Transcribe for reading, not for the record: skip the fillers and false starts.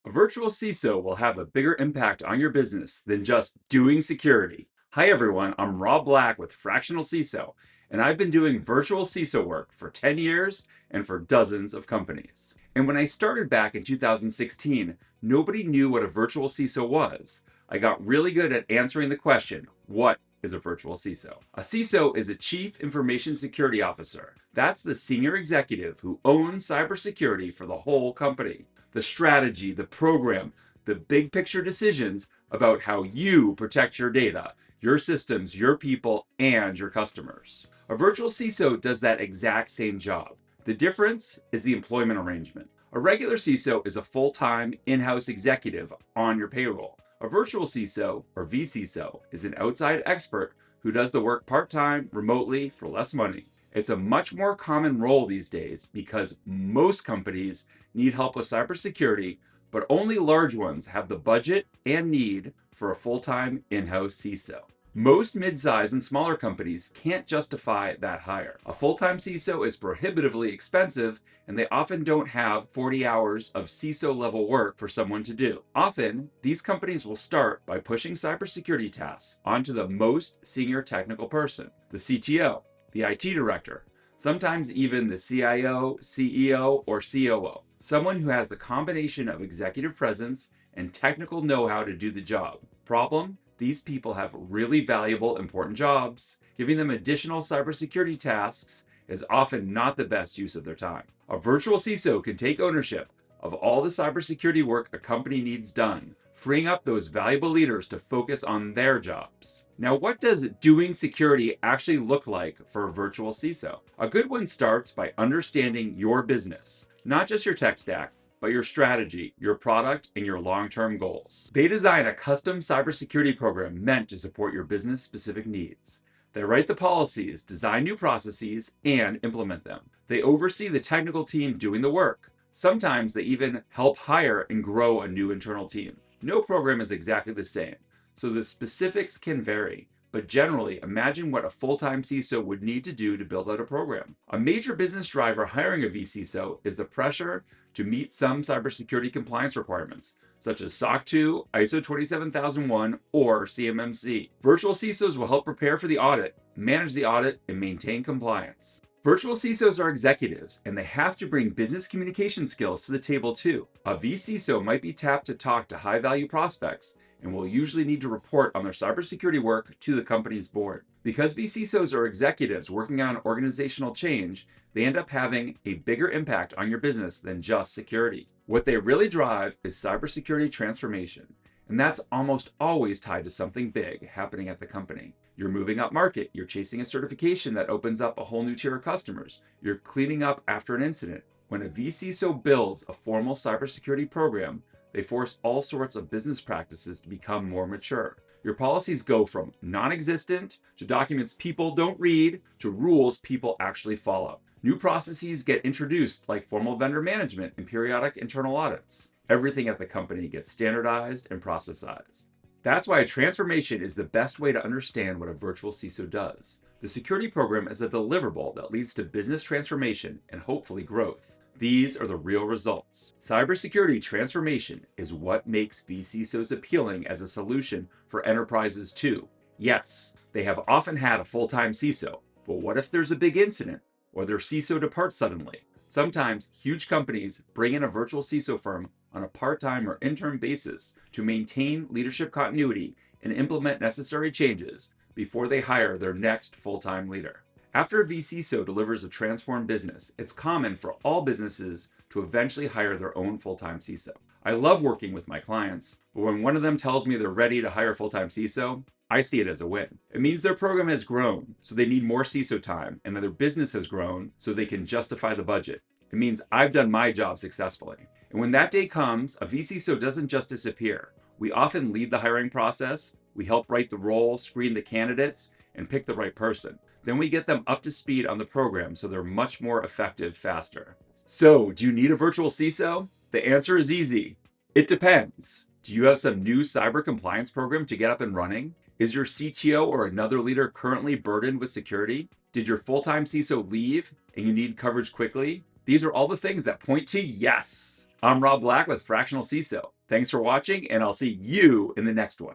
A virtual CISO will have a bigger impact on your business than just doing security. Hi, everyone. I'm Rob Black with Fractional CISO, and I've been doing virtual CISO work for 10 years and for dozens of companies. And when I started back in 2016, nobody knew what a virtual CISO was. I got really good at answering the question, what is a virtual CISO? A CISO is a Chief Information Security Officer. That's the senior executive who owns cybersecurity for the whole company. The strategy, the program, the big picture decisions about how you protect your data, your systems, your people, and your customers. A virtual CISO does that exact same job. The difference is the employment arrangement. A regular CISO is a full-time in-house executive on your payroll. A virtual CISO, or VCSO, is an outside expert who does the work part-time, remotely, for less money. It's a much more common role these days because most companies need help with cybersecurity, but only large ones have the budget and need for a full-time in-house CISO. Most mid-size and smaller companies can't justify that hire. A full-time CISO is prohibitively expensive, and they often don't have 40 hours of CISO-level work for someone to do. Often, these companies will start by pushing cybersecurity tasks onto the most senior technical person, the CTO, the IT director, sometimes even the CIO, CEO, or COO, someone who has the combination of executive presence and technical know-how to do the job. Problem? These people have really valuable, important jobs. Giving them additional cybersecurity tasks is often not the best use of their time. A virtual CISO can take ownership of all the cybersecurity work a company needs done, freeing up those valuable leaders to focus on their jobs. Now, what does doing security actually look like for a virtual CISO? A good one starts by understanding your business, not just your tech stack, but your strategy, your product, and your long-term goals. They design a custom cybersecurity program meant to support your business-specific needs. They write the policies, design new processes, and implement them. They oversee the technical team doing the work. Sometimes they even help hire and grow a new internal team. No program is exactly the same, so the specifics can vary. But generally, imagine what a full-time CISO would need to do to build out a program. A major business driver hiring a VCSO is the pressure to meet some cybersecurity compliance requirements, such as SOC 2, ISO 27001, or CMMC. Virtual CISOs will help prepare for the audit, manage the audit, and maintain compliance. Virtual CISOs are executives, and they have to bring business communication skills to the table too. A VCSO might be tapped to talk to high-value prospects, and will usually need to report on their cybersecurity work to the company's board. Because VCSOs are executives working on organizational change, they end up having a bigger impact on your business than just security. What they really drive is cybersecurity transformation, and that's almost always tied to something big happening at the company. You're moving up market, you're chasing a certification that opens up a whole new tier of customers, you're cleaning up after an incident. When a VCSO builds a formal cybersecurity program, they force all sorts of business practices to become more mature. Your policies go from non-existent to documents people don't read to rules people actually follow. New processes get introduced like formal vendor management and periodic internal audits. Everything at the company gets standardized and processized. That's why a transformation is the best way to understand what a virtual CISO does. The security program is a deliverable that leads to business transformation and hopefully growth. These are the real results. Cybersecurity transformation is what makes VCSOs appealing as a solution for enterprises too. Yes, they have often had a full-time CISO, but what if there's a big incident or their CISO departs suddenly? Sometimes huge companies bring in a virtual CISO firm on a part-time or interim basis to maintain leadership continuity and implement necessary changes before they hire their next full-time leader. After a VCSO delivers a transformed business, it's common for all businesses to eventually hire their own full-time CISO. I love working with my clients, but when one of them tells me they're ready to hire a full-time CISO, I see it as a win. It means their program has grown, so they need more CISO time, and that their business has grown, so they can justify the budget. It means I've done my job successfully. And when that day comes, a VCSO doesn't just disappear. We often lead the hiring process, we help write the role, screen the candidates, and pick the right person. Then we get them up to speed on the program so they're much more effective faster. So, do you need a virtual CISO? The answer is easy. It depends. Do you have some new cyber compliance program to get up and running? Is your CTO or another leader currently burdened with security? Did your full-time CISO leave and you need coverage quickly? These are all the things that point to yes. I'm Rob Black with Fractional CISO. Thanks for watching, and I'll see you in the next one.